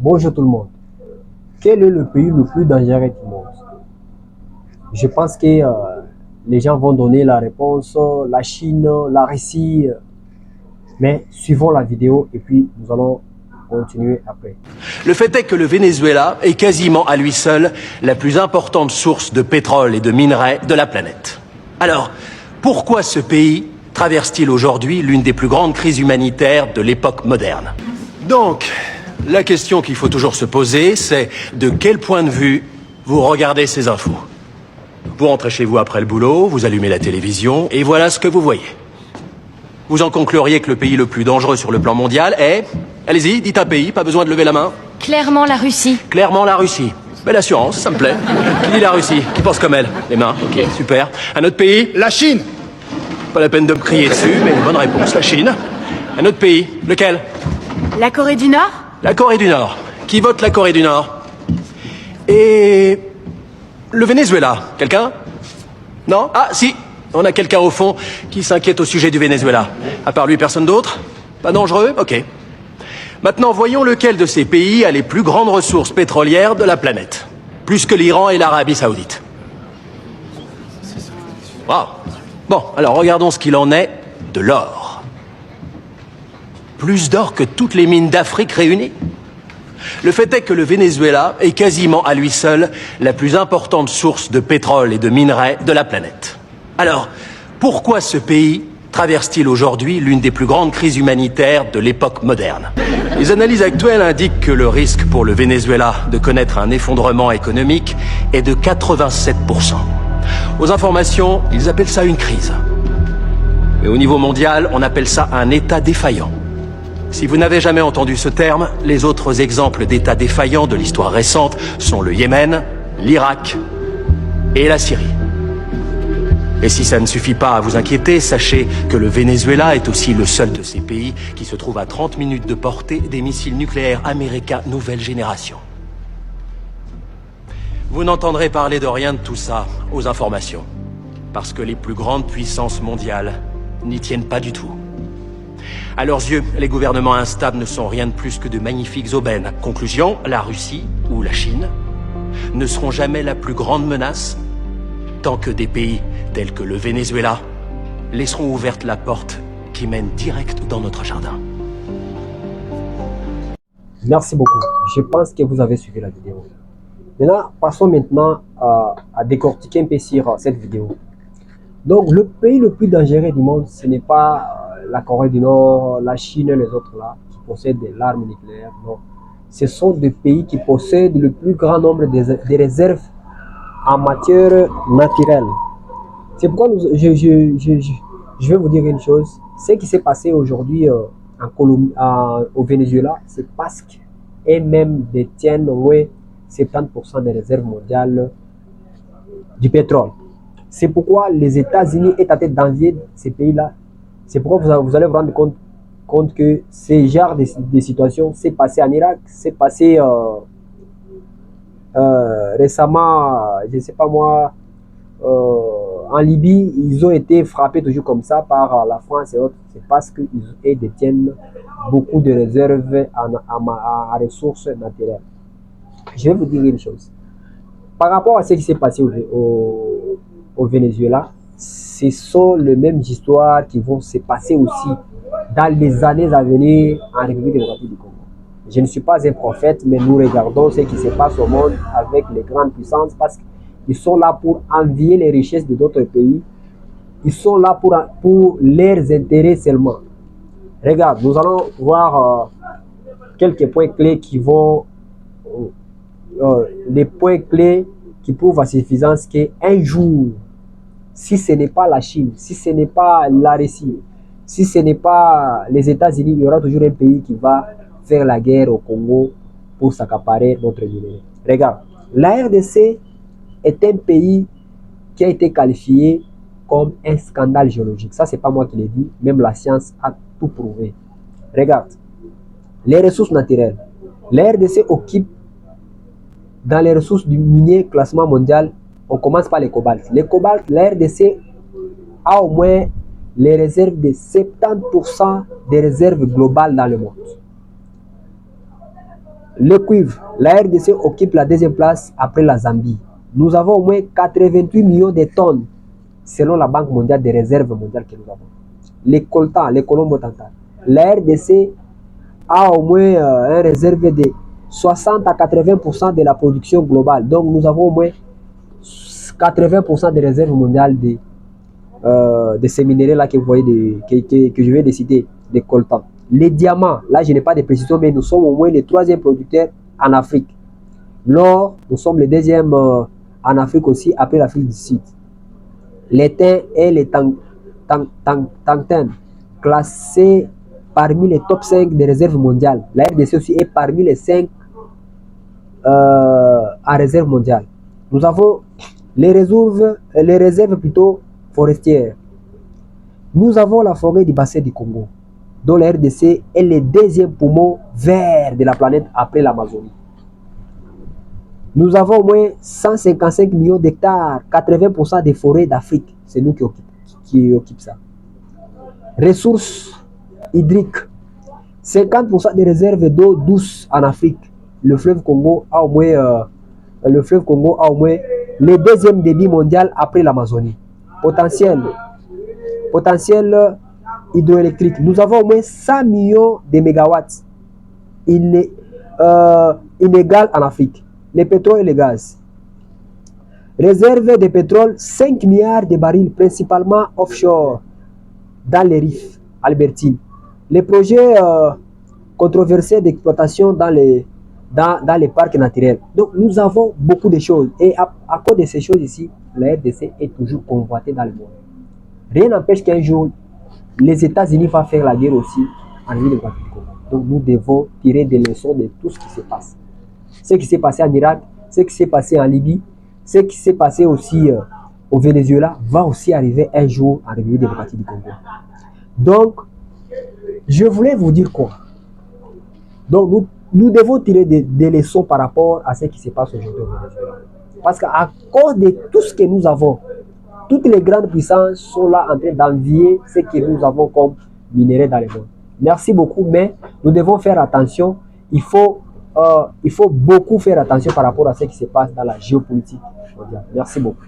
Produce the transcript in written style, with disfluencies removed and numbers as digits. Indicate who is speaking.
Speaker 1: Bonjour tout le monde. Quel est le pays le plus dangereux du monde? Je pense que les gens vont donner la réponse, la Chine, la Russie, mais suivons la vidéo et puis nous allons continuer après.
Speaker 2: Le fait est que le Venezuela est quasiment à lui seul la plus importante source de pétrole et de minerais de la planète. Alors, pourquoi ce pays traverse-t-il aujourd'hui l'une des plus grandes crises humanitaires de l'époque moderne? Donc, la question qu'il faut toujours se poser, c'est de quel point de vue vous regardez ces infos. Vous rentrez chez vous après le boulot, vous allumez la télévision, et voilà ce que vous voyez. Vous en concluriez que le pays le plus dangereux sur le plan mondial est... Allez-y, dites un pays, pas besoin de lever la main.
Speaker 3: Clairement la Russie.
Speaker 2: Clairement la Russie. Belle assurance, ça me plaît. Qui dit la Russie? Qui pense comme elle? Les mains, ok, super. Un autre pays?
Speaker 4: La Chine.
Speaker 2: Pas la peine de me crier dessus, mais bonne réponse, la Chine. Un autre pays? Lequel?
Speaker 3: La Corée du Nord?
Speaker 2: La Corée du Nord. Qui vote la Corée du Nord? Et... le Venezuela, quelqu'un? Non? Ah, si, on a quelqu'un au fond qui s'inquiète au sujet du Venezuela. À part lui, personne d'autre? Pas dangereux? Ok. Maintenant, voyons lequel de ces pays a les plus grandes ressources pétrolières de la planète. Plus que l'Iran et l'Arabie Saoudite. Wow. Bon, alors regardons ce qu'il en est de l'or. Plus d'or que toutes les mines d'Afrique réunies. Le fait est que le Venezuela est quasiment à lui seul la plus importante source de pétrole et de minerais de la planète. Alors, pourquoi ce pays traverse-t-il aujourd'hui l'une des plus grandes crises humanitaires de l'époque moderne? Les analyses actuelles indiquent que le risque pour le Venezuela de connaître un effondrement économique est de 87%. Aux informations, ils appellent ça une crise. Mais au niveau mondial, on appelle ça un État défaillant. Si vous n'avez jamais entendu ce terme, les autres exemples d'États défaillants de l'histoire récente sont le Yémen, l'Irak et la Syrie. Et si ça ne suffit pas à vous inquiéter, sachez que le Venezuela est aussi le seul de ces pays qui se trouve à 30 minutes de portée des missiles nucléaires américains nouvelle génération. Vous n'entendrez parler de rien de tout ça aux informations, parce que les plus grandes puissances mondiales n'y tiennent pas du tout. À leurs yeux, les gouvernements instables ne sont rien de plus que de magnifiques aubaines. Conclusion, la Russie ou la Chine ne seront jamais la plus grande menace tant que des pays tels que le Venezuela laisseront ouverte la porte qui mène direct dans notre jardin.
Speaker 1: Merci beaucoup. Je pense que vous avez suivi la vidéo. Maintenant, passons maintenant à décortiquer un peu sur cette vidéo. Donc, le pays le plus dangereux du monde, ce n'est pas la Corée du Nord, la Chine et les autres là, qui possèdent des armes nucléaires. Non. Ce sont des pays qui possèdent le plus grand nombre de réserves en matière naturelle. C'est pourquoi je vais vous dire une chose. Ce qui s'est passé aujourd'hui au Venezuela, c'est parce qu'eux-mêmes détiennent 70% des réserves mondiales du pétrole. C'est pourquoi les États-Unis est en train d'envier ces pays-là. C'est pourquoi vous allez vous rendre compte que ce genre de situation s'est passé en Irak, s'est passé récemment, je ne sais pas moi, en Libye. Ils ont été frappés toujours comme ça par la France et autres. C'est parce qu'ils détiennent beaucoup de réserves en ressources naturelles. Je vais vous dire une chose. Par rapport à ce qui s'est passé au Venezuela, ce sont les mêmes histoires qui vont se passer aussi dans les années à venir en République démocratique du Congo. Je ne suis pas un prophète, mais nous regardons ce qui se passe au monde avec les grandes puissances parce qu'ils sont là pour envier les richesses de d'autres pays. Ils sont là pour leurs intérêts seulement. Regarde, nous allons voir quelques points clés qui vont... les points clés qui prouvent à suffisance qu'un jour, si ce n'est pas la Chine, si ce n'est pas la Russie, si ce n'est pas les États-Unis, il y aura toujours un pays qui va faire la guerre au Congo pour s'accaparer notre minerai. Regarde, la RDC est un pays qui a été qualifié comme un scandale géologique. Ça, c'est pas moi qui l'ai dit, même la science a tout prouvé. Regarde, les ressources naturelles. La RDC occupe dans les ressources du minier classement mondial. On commence par les cobaltes. Les cobaltes, la RDC a au moins les réserves de 70% des réserves globales dans le monde. Le cuivre, la RDC occupe la deuxième place après la Zambie. Nous avons au moins 88 millions de tonnes selon la Banque mondiale des réserves mondiales que nous avons. Les coltans, les colombo-tantans. La RDC a au moins un réserve de 60 à 80% de la production globale. Donc nous avons au moins 80% des réserves mondiales de ces minéraux-là que vous voyez, que je vais de citer, des coltans. Les diamants, là je n'ai pas de précision, mais nous sommes au moins les troisième producteurs en Afrique. L'or, nous sommes les deuxièmes en Afrique aussi, après l'Afrique du Sud. Les thym et les tantans, classés parmi les top 5 des réserves mondiales. La RDC aussi est parmi les 5 en réserve mondiale. Nous avons les réserves plutôt forestières. Nous avons la forêt du bassin du Congo, dont la RDC est le deuxième poumon vert de la planète après l'Amazonie. Nous avons au moins 155 millions d'hectares, 80% des forêts d'Afrique. C'est nous qui occupent ça. Ressources hydriques. 50% des réserves d'eau douce en Afrique. Le fleuve Congo a au moins le deuxième débit mondial après l'Amazonie. Potentiel hydroélectrique. Nous avons au moins 100 millions de mégawatts inégal en Afrique. Le pétrole et le gaz. Réserve de pétrole, 5 milliards de barils, principalement offshore, dans les rives albertines. Les projets controversés d'exploitation dans les parcs naturels. Donc nous avons beaucoup de choses. Et à cause de ces choses ici, la RDC est toujours convoitée dans le monde. Rien n'empêche qu'un jour, les États-Unis vont faire la guerre aussi en République démocratique du Congo. Donc nous devons tirer des leçons de tout ce qui se passe. Ce qui s'est passé en Irak, ce qui s'est passé en Libye, ce qui s'est passé aussi au Venezuela va aussi arriver un jour en République démocratique du Congo. Donc, je voulais vous dire quoi? Donc, nous devons tirer des leçons par rapport à ce qui se passe aujourd'hui au Venezuela. Parce qu'à cause de tout ce que nous avons, toutes les grandes puissances sont là en train d'envier ce que nous avons comme minerais dans le monde. Merci beaucoup, mais nous devons faire attention. Il faut beaucoup faire attention par rapport à ce qui se passe dans la géopolitique mondiale. Merci beaucoup.